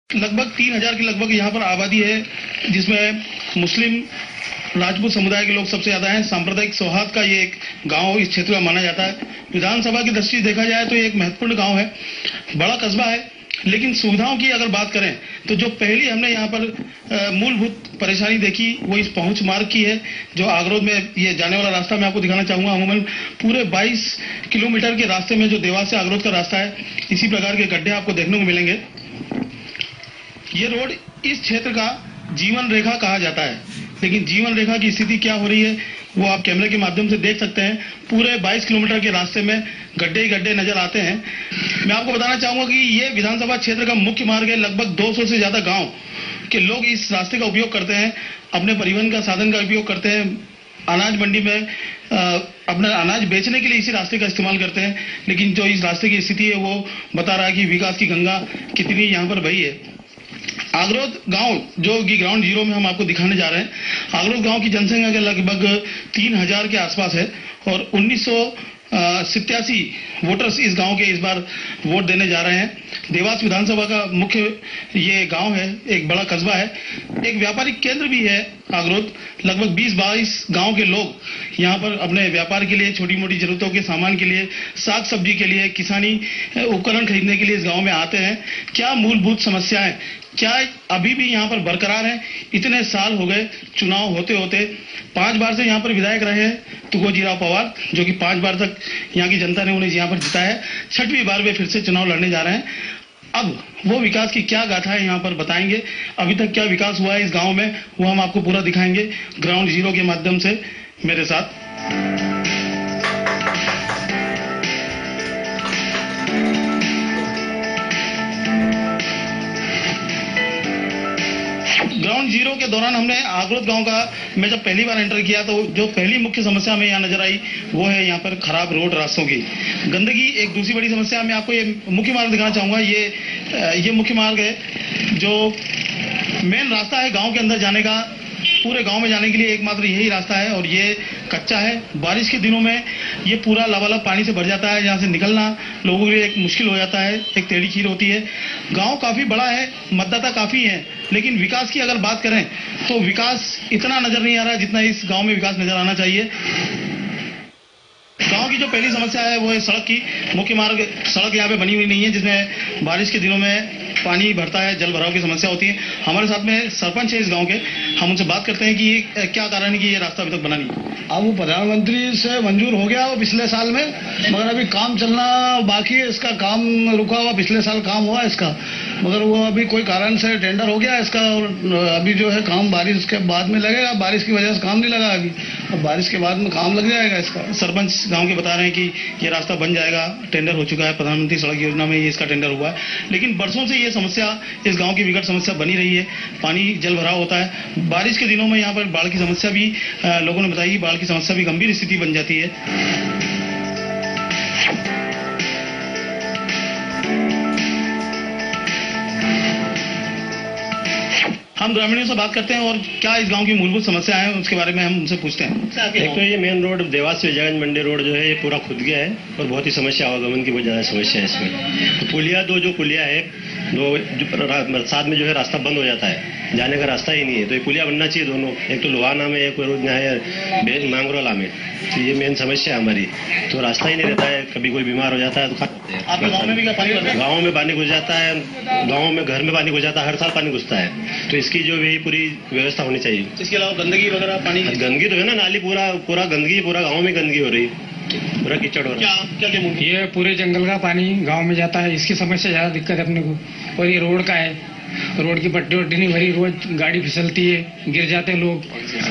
लगभग 3000 की लगभग यहाँ पर आबादी है, जिसमें मुस्लिम राजपूत समुदाय के लोग सबसे ज्यादा हैं। सांप्रदायिक सौहार्द का ये एक गांव इस क्षेत्र का माना जाता है। विधानसभा की दृष्टि से देखा जाए तो ये एक महत्वपूर्ण गांव है, बड़ा कस्बा है। लेकिन सुविधाओं की अगर बात करें तो जो पहली हमने यहाँ पर मूलभूत परेशानी देखी वो इस पहुंच मार्ग की है, जो आगरोद में ये जाने वाला रास्ता मैं आपको दिखाना चाहूंगा। अमूमन पूरे 22 किलोमीटर के रास्ते में जो देवास से आगरोद का रास्ता है, इसी प्रकार के गड्ढे आपको देखने को मिलेंगे। ये रोड इस क्षेत्र का जीवन रेखा कहा जाता है, लेकिन जीवन रेखा की स्थिति क्या हो रही है वो आप कैमरे के माध्यम से देख सकते हैं। पूरे 22 किलोमीटर के रास्ते में गड्ढे ही गड्ढे नजर आते हैं। मैं आपको बताना चाहूंगा कि ये विधानसभा क्षेत्र का मुख्य मार्ग है। लगभग 200 से ज्यादा गांव के लोग इस रास्ते का उपयोग करते हैं, अपने परिवहन का साधन का उपयोग करते हैं। अनाज मंडी में अपना अनाज बेचने के लिए इसी रास्ते का इस्तेमाल करते हैं। लेकिन जो इस रास्ते की स्थिति है वो बता रहा है कि विकास की गंगा कितनी यहाँ पर बही है। आगरोद गांव जो कि ग्राउंड जीरो में हम आपको दिखाने जा रहे हैं, आगरोद गांव की जनसंख्या के लगभग 3000 के आसपास है और 1987 वोटर्स इस गांव के इस बार वोट देने जा रहे हैं। देवास विधानसभा का मुख्य ये गांव है, एक बड़ा कस्बा है, एक व्यापारिक केंद्र भी है आगरोद। लगभग 20-22 गांव के लोग यहाँ पर अपने व्यापार के लिए, छोटी मोटी जरूरतों के सामान के लिए, साग सब्जी के लिए, किसानी उपकरण खरीदने के लिए इस गांव में आते हैं। क्या मूलभूत समस्याएं क्या अभी भी यहाँ पर बरकरार हैं? इतने साल हो गए चुनाव होते होते। 5 बार से यहाँ पर विधायक रहे हैं तुकोजीराव पवार, जो कि 5 बार तक यहाँ की जनता ने उन्हें यहाँ पर जिताया है। 6वीं बार वे फिर से चुनाव लड़ने जा रहे हैं। अब वो विकास की क्या गाथा है यहाँ पर बताएंगे। अभी तक क्या विकास हुआ है इस गांव में वो हम आपको पूरा दिखाएंगे ग्राउंड जीरो के माध्यम से मेरे साथ। ग्राउंड जीरो के दौरान हमने आगरोद गांव का मैं जब पहली बार एंटर किया तो जो पहली मुख्य समस्या हमें यहाँ नजर आई वो है यहाँ पर खराब रोड, रास्तों की गंदगी। एक दूसरी बड़ी समस्या मैं आपको ये मुख्य मार्ग दिखाना चाहूंगा। ये मुख्य मार्ग है जो मेन रास्ता है गांव के अंदर जाने का। पूरे गांव में जाने के लिए एकमात्र यही रास्ता है और ये कच्चा है। बारिश के दिनों में ये पूरा लबालब पानी से भर जाता है, जहाँ से निकलना लोगों के लिए एक मुश्किल हो जाता है, एक टेढ़ी खीर होती है। गांव काफी बड़ा है, मतदाता काफी है, लेकिन विकास की अगर बात करें तो विकास इतना नजर नहीं आ रहा है जितना इस गांव में विकास नजर आना चाहिए। गांव की जो पहली समस्या है वो है सड़क की। मुख्य मार्ग सड़क यहाँ पे बनी हुई नहीं है, जिसमें बारिश के दिनों में पानी भरता है, जल भराव की समस्या होती है। हमारे साथ में सरपंच है इस गांव के, हम उनसे बात करते हैं कि ये क्या कारण है कि ये रास्ता अभी तक बना नहीं। अब वो प्रधानमंत्री से मंजूर हो गया वो पिछले साल में, मगर अभी काम चलना बाकी है। इसका काम रुका हुआ, पिछले साल काम हुआ इसका, मगर वो अभी कोई कारण से टेंडर हो गया इसका और अभी जो है काम बारिश के बाद में लगेगा। बारिश की वजह से काम नहीं लगा अभी, अब बारिश के बाद में काम लग जाएगा इसका। सरपंच गांव के बता रहे हैं कि ये रास्ता बन जाएगा, टेंडर हो चुका है, प्रधानमंत्री सड़क योजना में ये इसका टेंडर हुआ है। लेकिन बरसों से ये समस्या इस गांव की विकट समस्या बनी रही है। पानी जल भराव होता है, बारिश के दिनों में यहाँ पर बाढ़ की समस्या भी लोगों ने बताई, बाढ़ की समस्या भी गंभीर स्थिति बन जाती है। हम ग्रामीणों से बात करते हैं और क्या इस गांव की मूलभूत समस्या है उसके बारे में हम उनसे पूछते हैं। एक तो ये मेन रोड देवास से जगन मंडी रोड जो है ये पूरा खुद गया है और बहुत ही समस्या, आवागमन की बहुत ज्यादा समस्या है इसमें। तो पुलिया जो पुलिया है दो, बरसात में जो है रास्ता बंद हो जाता है, जाने का रास्ता ही नहीं है। तो ये पुलिया बनना चाहिए दोनों, एक तो लोहाना में, एक है मांगरोला में। तो ये मेन समस्या है हमारी। तो रास्ता ही नहीं रहता है, कभी कोई बीमार हो जाता है तो आपके गांव में भी क्या पानी भरता है? गाँव में पानी घुस जाता है, गाँव में घर में पानी घुस जाता है, हर साल पानी घुसता है। तो इसकी जो भी पूरी व्यवस्था होनी चाहिए। इसके अलावा गंदगी वगैरह पानी, गंदगी तो है ना, नाली पूरा गंदगी, पूरा गाँव में गंदगी हो रही है, पूरा कीचड़ हो रहा है। क्या ये पूरे जंगल का पानी गांव में जाता है, इसकी समस्या ज्यादा दिक्कत है अपने को। और ये रोड का है, रोड की पट्टी वट्टी नहीं भरी, रोज गाड़ी फिसलती है, गिर जाते हैं लोग,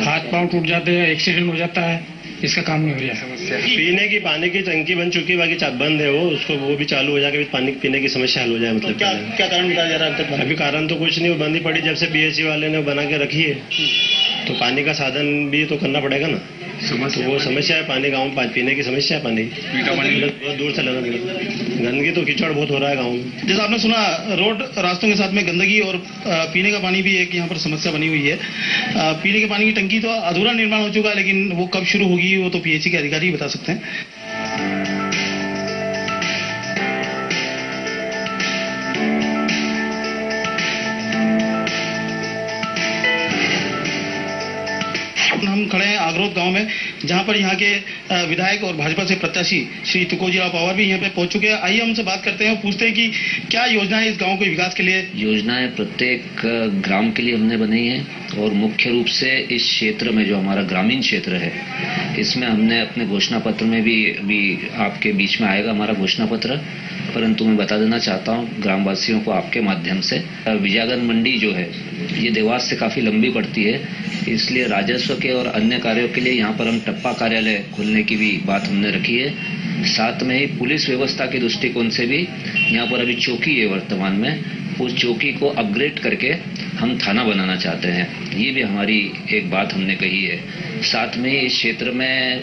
हाथ पांव टूट जाते हैं, एक्सीडेंट हो जाता है, इसका काम नहीं हो रहा है। पीने की पानी की टंकी बन चुकी है, बाकी बंद है वो भी चालू हो जाएगा, पानी पीने की समस्या हल हो जाए। मतलब क्या कारण बताया जा रहा है? अभी कारण तो कुछ नहीं, वो बंदी पड़ी जब से पीएचई वाले ने बना के रखी है। तो पानी का साधन भी तो करना पड़ेगा ना। तो वो समस्या है पानी, गाँव में पीने की समस्या है, पानी बहुत दूर से लाना पड़ेगा। गंदगी तो कीचड़ बहुत हो रहा है गाँव में। जैसा आपने सुना, रोड रास्तों के साथ में गंदगी और पीने का पानी भी एक यहाँ पर समस्या बनी हुई है। पीने के पानी की टंकी तो अधूरा निर्माण हो चुका है, लेकिन वो कब शुरू होगी वो तो पीएचई के अधिकारी ही बता सकते हैं। हम खड़े हैं आगरोद गांव में, जहां पर यहाँ के विधायक और भाजपा से प्रत्याशी श्री तुकोजीराव पवार भी यहाँ पे पहुंच चुके हैं। आइए हमसे बात करते हैं और पूछते हैं कि क्या योजनाएं इस गांव के विकास के लिए। योजनाएं प्रत्येक ग्राम के लिए हमने बनाई है और मुख्य रूप से इस क्षेत्र में जो हमारा ग्रामीण क्षेत्र है, इसमें हमने अपने घोषणा पत्र में भी अभी आपके बीच में आएगा हमारा घोषणा पत्र, परंतु मैं बता देना चाहता हूँ ग्रामवासियों को आपके माध्यम से, विजयगंज मंडी जो है ये देवास से काफी लंबी पड़ती है, इसलिए राजस्व के और अन्य कार्यों के लिए यहाँ पर हम टप्पा कार्यालय खोलने की भी बात हमने रखी है। साथ में ही पुलिस व्यवस्था के दृष्टिकोण से भी यहाँ पर अभी चौकी है वर्तमान में, उस चौकी को अपग्रेड करके हम थाना बनाना चाहते हैं, ये भी हमारी एक बात हमने कही है। साथ में इस क्षेत्र में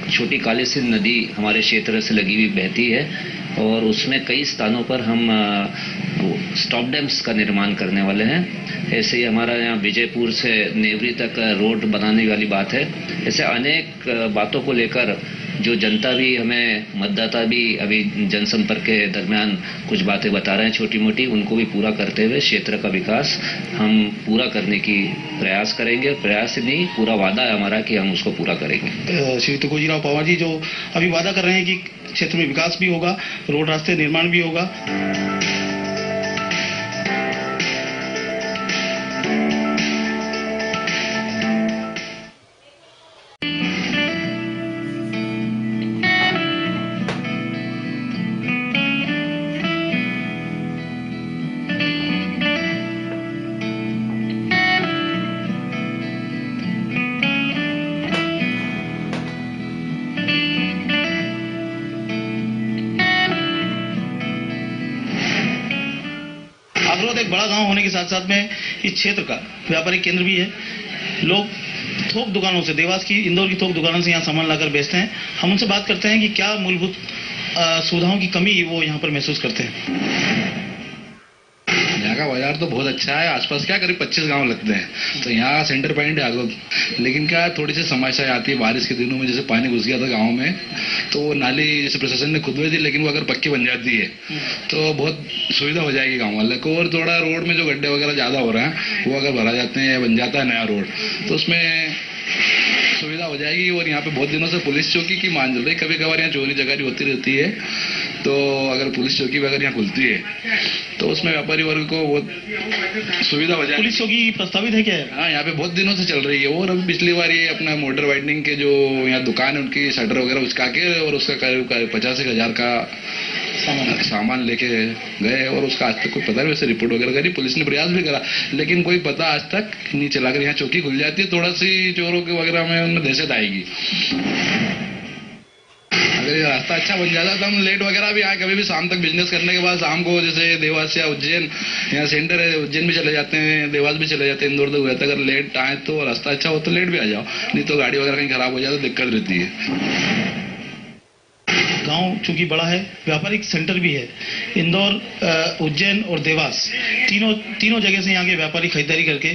छोटी काली सिंध नदी हमारे क्षेत्र से लगी हुई बहती है और उसमें कई स्थानों पर हम स्टॉप डैम्स का निर्माण करने वाले हैं। ऐसे ही हमारा यहाँ विजयपुर से नेवरी तक रोड बनाने वाली बात है। ऐसे अनेक बातों को लेकर जो जनता भी हमें, मतदाता भी अभी जनसंपर्क के दरमियान कुछ बातें बता रहे हैं छोटी मोटी, उनको भी पूरा करते हुए क्षेत्र का विकास हम पूरा करने की प्रयास करेंगे। प्रयास नहीं, पूरा वादा है हमारा कि हम उसको पूरा करेंगे। श्री तुकोजीराव पवार जी जो अभी वादा कर रहे हैं कि क्षेत्र में विकास भी होगा, रोड रास्ते निर्माण भी होगा। आगरोद एक बड़ा गांव होने के साथ साथ में इस क्षेत्र का व्यापारिक केंद्र भी है। लोग थोक दुकानों से, देवास की, इंदौर की थोक दुकानों से यहाँ सामान लाकर बेचते हैं। हम उनसे बात करते हैं कि क्या मूलभूत सुविधाओं की कमी वो यहाँ पर महसूस करते हैं। यहाँ का बाजार तो बहुत अच्छा है, आसपास क्या करीब 25 गांव लगते हैं, तो यहाँ सेंटर पॉइंट है आगरोद। लेकिन क्या थोड़ी सी समस्या आती है बारिश के दिनों में, जैसे पानी घुस गया था गांव में, तो वो नाली जैसे प्रशासन ने खुदवाई थी, लेकिन वो अगर पक्की बन जाती है तो बहुत सुविधा हो जाएगी गाँव वाले को। और थोड़ा रोड में जो गड्ढे वगैरह ज्यादा हो रहे हैं वो अगर भरा जाते हैं या बन जाता है नया रोड, तो उसमें सुविधा हो जाएगी। और यहाँ पे बहुत दिनों से पुलिस चौकी की मांग चल रही, कभी कभार यहाँ चोरी चकारी होती रहती है, तो अगर पुलिस चौकी अगर यहाँ खुलती है तो उसमें व्यापारी वर्ग को बहुत सुविधा हो जाएगी। पुलिस चौकी प्रस्तावित है क्या? हाँ, यहाँ पे बहुत दिनों से चल रही है। और अभी पिछली बार ये अपना मोटर वाइडनिंग के जो यहाँ दुकान है उनकी शटर वगैरह उचका के और उसका करीब 85,000 का सामान लेके गए, और उसका आज तक कोई पता नहीं। वैसे रिपोर्ट वगैरह करी, पुलिस ने प्रयास भी करा, लेकिन कोई पता आज तक नहीं चला। कर यहाँ चौकी खुल जाती है, थोड़ा सी चोरों के वगैरह में उनमें दहशत आएगी। अगर ये रास्ता अच्छा बन जाता तो हम लेट वगैरह भी आए, कभी भी शाम तक बिजनेस करने के बाद शाम को जैसे देवास या उज्जैन, यहाँ सेंटर है, उज्जैन भी चले जाते हैं, देवास भी चले जाते हैं, इंदौर तक रहता है। अगर लेट आए तो रास्ता अच्छा हो तो लेट भी आ जाओ, नहीं तो गाड़ी वगैरह कहीं खराब हो जाए तो दिक्कत रहती है। गांव चूंकि बड़ा है, व्यापारिक सेंटर भी है, इंदौर, उज्जैन और देवास तीनों जगह से यहाँ के व्यापारी खरीदारी करके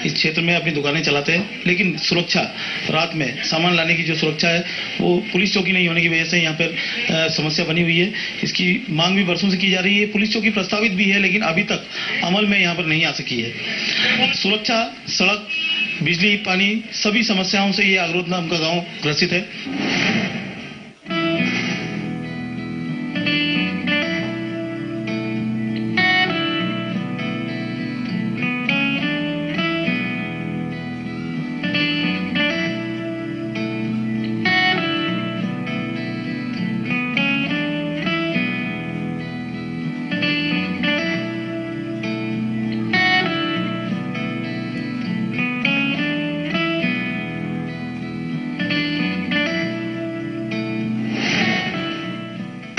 इस क्षेत्र में अपनी दुकानें चलाते हैं। लेकिन सुरक्षा, रात में सामान लाने की जो सुरक्षा है वो पुलिस चौकी नहीं होने की वजह से यहाँ पर समस्या बनी हुई है। इसकी मांग भी बरसों से की जा रही है। पुलिस चौकी प्रस्तावित भी है, लेकिन अभी तक अमल में यहाँ पर नहीं आ सकी है। सुरक्षा, सड़क, बिजली, पानी, सभी समस्याओं से ये आगरोद नाम का गाँव ग्रसित है।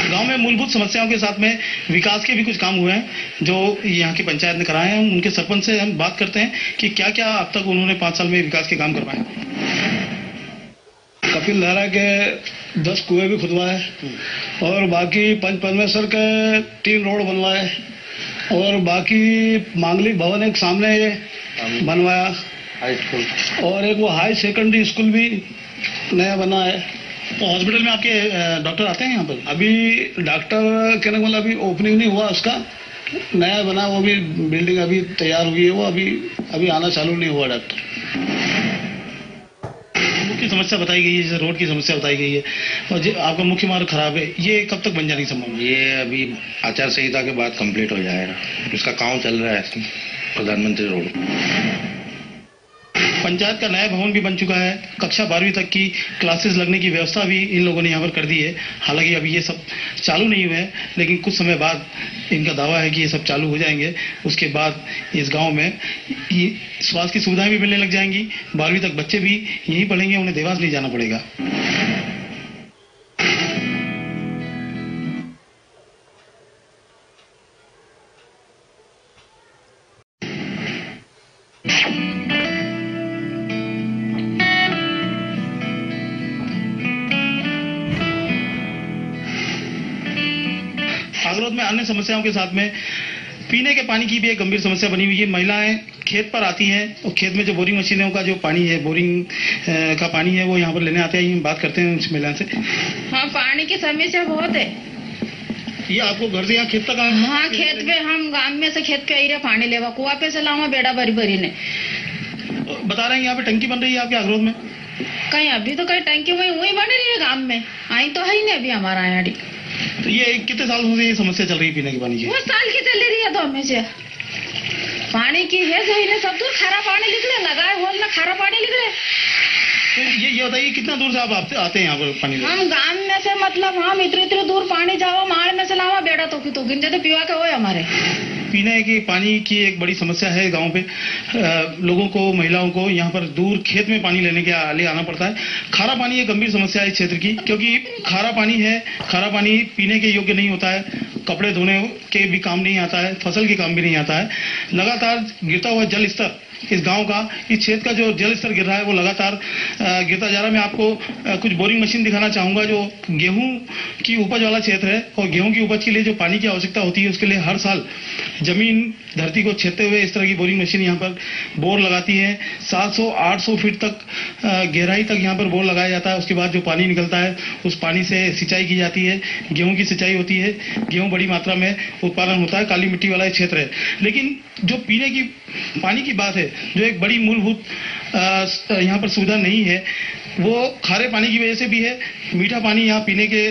गांव में मूलभूत समस्याओं के साथ में विकास के भी कुछ काम हुए हैं जो यहाँ की पंचायत ने कराए हैं। उनके सरपंच से हम बात करते हैं कि क्या क्या अब तक उन्होंने 5 साल में विकास के काम करवाए। कपिल धारा के 10 कुएं भी खुदवाए और बाकी पंच परमेश्वर के 3 रोड बनवाए और बाकी मांगलिक भवन एक सामने बनवाया और एक वो हाई सेकेंडरी स्कूल भी नया बना है। तो हॉस्पिटल में आपके डॉक्टर आते हैं यहाँ पर? अभी डॉक्टर कहने वाला अभी ओपनिंग नहीं हुआ, उसका नया बना, वो भी बिल्डिंग अभी तैयार हुई है, वो अभी आना चालू नहीं हुआ डॉक्टर। मुख्य समस्या बताई गई है, जैसे रोड की समस्या बताई गई है और आपका मुख्य मार्ग खराब है, ये कब तक बन जाने की संभावना? ये अभी आचार संहिता के बाद कंप्लीट हो जाएगा, इसका काम चल रहा है प्रधानमंत्री रोड। पंचायत का नया भवन भी बन चुका है, कक्षा 12वीं तक की क्लासेस लगने की व्यवस्था भी इन लोगों ने यहाँ पर कर दी है। हालांकि अभी ये सब चालू नहीं हुए हैं, लेकिन कुछ समय बाद इनका दावा है कि ये सब चालू हो जाएंगे। उसके बाद इस गांव में स्वास्थ्य की सुविधाएं भी मिलने लग जाएंगी, 12वीं तक बच्चे भी यहीं पढ़ेंगे, उन्हें देवास नहीं जाना पड़ेगा। आगरोद में अन्य समस्याओं के साथ में पीने के पानी की भी एक गंभीर समस्या बनी हुई है। महिलाएं खेत पर आती हैं और खेत में जो बोरिंग मशीनों का जो पानी है, बोरिंग का पानी है, वो यहाँ पर लेने आते हैं। हम बात करते हैं उस महिला से। हाँ, पानी की समस्या बहुत है। ये आपको घर से यहाँ खेत तक? हाँ, खेत पे हम गांव में से खेत पे आई रहे पानी लेवा, कुआ पे से लावा बेड़ा भरी भरी ने। बता रहे हैं यहाँ पे टंकी बन रही है आपके आगरोद में? कहीं अभी तो कहीं टंकी वही बन रही है गाँव में, आई तो है ही नहीं अभी हमारा यहाँ। तो ये कितने साल से ये समस्या चल रही है पीने के पानी की? वो साल की चल रही है तो हमेशा पानी की है, सही सब दूर खारा पानी निकले, लगाए हो ना खारा पानी निकले। तो ये बताइए कितना दूर से आप आते हैं यहाँ पर पानी? हम गांव में से मतलब हम इतने दूर पानी जाओ, माड़ में से लावा बेड़ा तो गिनते तो पीवा के हो हमारे। पीने की पानी की एक बड़ी समस्या है गांव पे। लोगों को, महिलाओं को यहाँ पर दूर खेत में पानी लेने के लिए आना पड़ता है। खारा पानी एक गंभीर समस्या है इस क्षेत्र की, क्योंकि खारा पानी पीने के योग्य नहीं होता है, कपड़े धोने के भी काम नहीं आता है, फसल के काम भी नहीं आता है। लगातार गिरता हुआ जल स्तर इस गांव का, इस क्षेत्र का जो जल स्तर गिर रहा है वो लगातार गिरता जा रहा है। मैं आपको कुछ बोरिंग मशीन दिखाना चाहूंगा। जो गेहूं की उपज वाला क्षेत्र है और गेहूं की उपज के लिए जो पानी की आवश्यकता होती है, उसके लिए हर साल जमीन धरती को छेदते हुए इस तरह की बोरिंग मशीन यहाँ पर बोर लगाती है। 700-800 फीट तक गहराई तक यहाँ पर बोर लगाया जाता है। उसके बाद जो पानी निकलता है उस पानी से सिंचाई की जाती है, गेहूं की सिंचाई होती है, गेहूं बड़ी मात्रा में उत्पादन होता है। काली मिट्टी वाला क्षेत्र है। लेकिन जो पीने की पानी की बात है, जो एक बड़ी मूलभूत यहाँ पर सुविधा नहीं है, वो खारे पानी की वजह से भी है। मीठा पानी यहाँ पीने के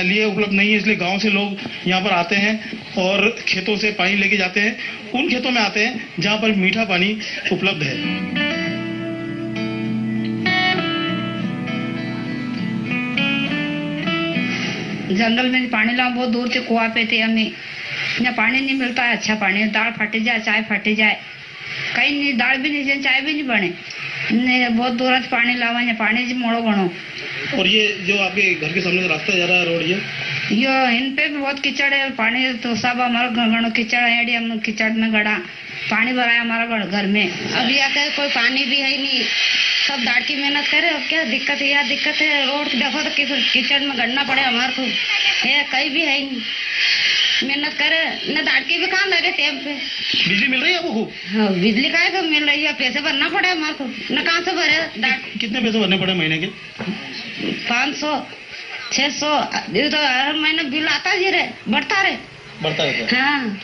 लिए उपलब्ध नहीं है, इसलिए गांव से लोग यहाँ पर आते हैं और खेतों से पानी लेके जाते हैं। उन खेतों में आते हैं जहाँ पर मीठा पानी उपलब्ध है। जंगल में पानी लाओ, बहुत दूर से कुआ पे थे हमें, यहाँ पानी नहीं मिलता है अच्छा पानी। दाल फट जाए, चाय फट जाए, कहीं नहीं, दाल भी नहीं, चाय भी नहीं बने, बहुत दूर से पानी लावा, यहाँ पानी जी मोड़ो बनो। और ये जो आपके घर के सामने रास्ता जा रहा है, रोड, ये इन पे भी बहुत कीचड़ है। पानी तो सब हमारा घणो कीचड़ है, हम कीचड़ में गड़ा पानी भरा है हमारा घर में। अभी आकर कोई पानी भी है नहीं, सब दाड़ की मेहनत करे। अब क्या दिक्कत है, यार दिक्कत है। रोड देखो तो कीचड़ में गड़ना पड़े हमारे को, है कहीं भी है नहीं। मेहनत करे न, दाड़ की भी काम लगे टाइम पे। बिजली मिल रही है आपको? हाँ, बिजली का है, मिल रही है, पैसे भरना पड़े हमारे को, न कहाँ से भरे। कितने पैसे भरने पड़े महीने के? 500-600, तो हर महीने बिल आता जी रहे, बढ़ता रहे। हाँ,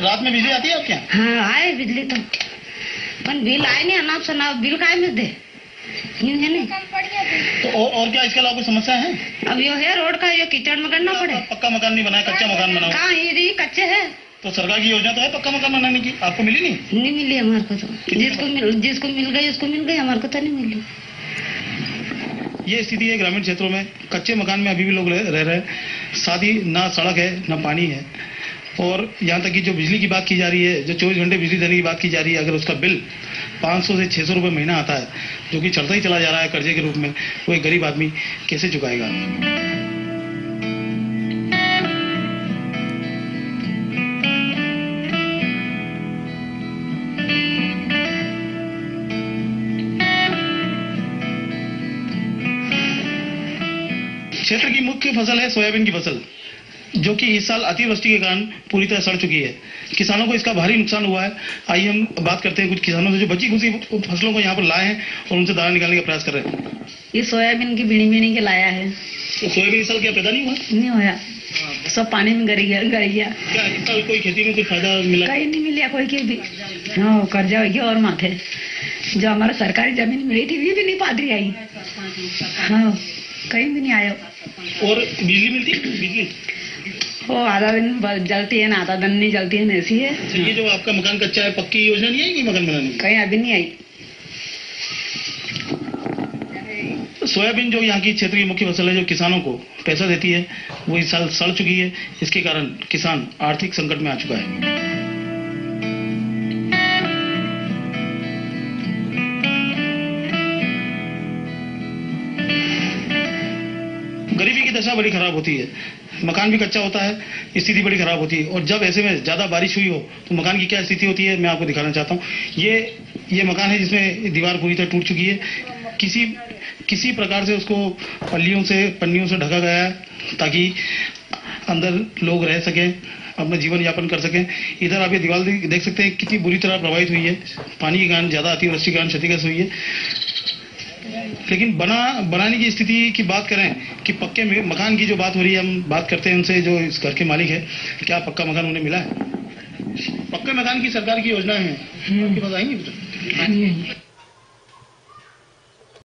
रात में बिजली आती है आपके यहाँ? हाँ, आए बिजली तो, पर बिल आए नहीं, अनाप शनाप बिल का मिलते है नहीं। तो और क्या इसके अलावा कोई समस्या है? अब यो है रोड का, ये कीचड़ में करना पड़े। पक्का मकान नहीं बनाया, कच्चा मकान बनाओ। कहाँ ये कच्चे है? तो सरकार की योजना तो है पक्का मकान बनाने की, आपको मिली नहीं मिली हमारे को तो। जिसको मिल गई उसको मिल गई, हमारे को तो नहीं मिली। ये स्थिति है ग्रामीण क्षेत्रों में। कच्चे मकान में अभी भी लोग रह रहे हैं। साथ ही ना सड़क है ना पानी है। और यहाँ तक कि जो बिजली की बात की जा रही है, जो 24 घंटे बिजली देने की बात की जा रही है, अगर उसका बिल 500 से 600 रुपये महीना आता है, जो कि चढ़ता ही चला जा रहा है कर्जे के रूप में, वो एक गरीब आदमी कैसे चुकाएगा? क्षेत्र की मुख्य फसल है सोयाबीन की फसल, जो कि इस साल अतिवृष्टि के कारण पूरी तरह सड़ चुकी है। किसानों को इसका भारी नुकसान हुआ है। आइए हम बात करते हैं कुछ किसानों से जो बची खुशी फसलों को यहाँ पर लाए हैं और उनसे दाना निकालने का प्रयास कर रहे हैं। ये सोयाबीन की बीनी के लाया है। तो सोयाबीन इस साल क्या पैदा नहीं हुआ? नहीं होया, सब पानी में गर गया। क्या इसका कोई खेती में कोई फायदा मिला? कहीं नहीं मिला कोई के भी। हाँ, कर्जा हो गया और माथे जो हमारा सरकारी जमीन मिली थी वो भी नहीं पादरी आई। हाँ, कहीं भी नहीं आयो। और बिजली मिलती है? बिजली वो आधा दिन जलती है ना, आधा दिन नहीं जलती है, ऐसी है। तो ये जो आपका मकान कच्चा है, पक्की योजना नहीं आई कि मकान बनाने की? कहीं अभी नहीं आई। सोयाबीन जो यहाँ की क्षेत्रीय मुख्य फसल है, जो किसानों को पैसा देती है, वो इस साल सड़ चुकी है। इसके कारण किसान आर्थिक संकट में आ चुका है। गरीबी की दशा बड़ी खराब होती है, मकान भी कच्चा होता है, स्थिति बड़ी खराब होती है। और जब ऐसे में ज्यादा बारिश हुई हो तो मकान की क्या स्थिति होती है, मैं आपको दिखाना चाहता हूँ। ये मकान है जिसमें दीवार पूरी तरह टूट चुकी है। किसी प्रकार से उसको पन्नियों से ढका गया है ताकि अंदर लोग रह सकें, अपना जीवन यापन कर सकें। इधर आप ये दीवार देख सकते हैं कितनी बुरी तरह प्रभावित हुई है, पानी के कारण, ज्यादा अतिवृष्टि के कारण क्षतिग्रस्त हुई है। लेकिन बनाने की स्थिति की बात करें कि पक्के मकान की जो बात हो रही है, हम बात करते हैं उनसे जो इस घर के मालिक है, क्या पक्का मकान उन्हें मिला है? पक्के मकान की सरकार की योजना है, आपकी बताएंगे?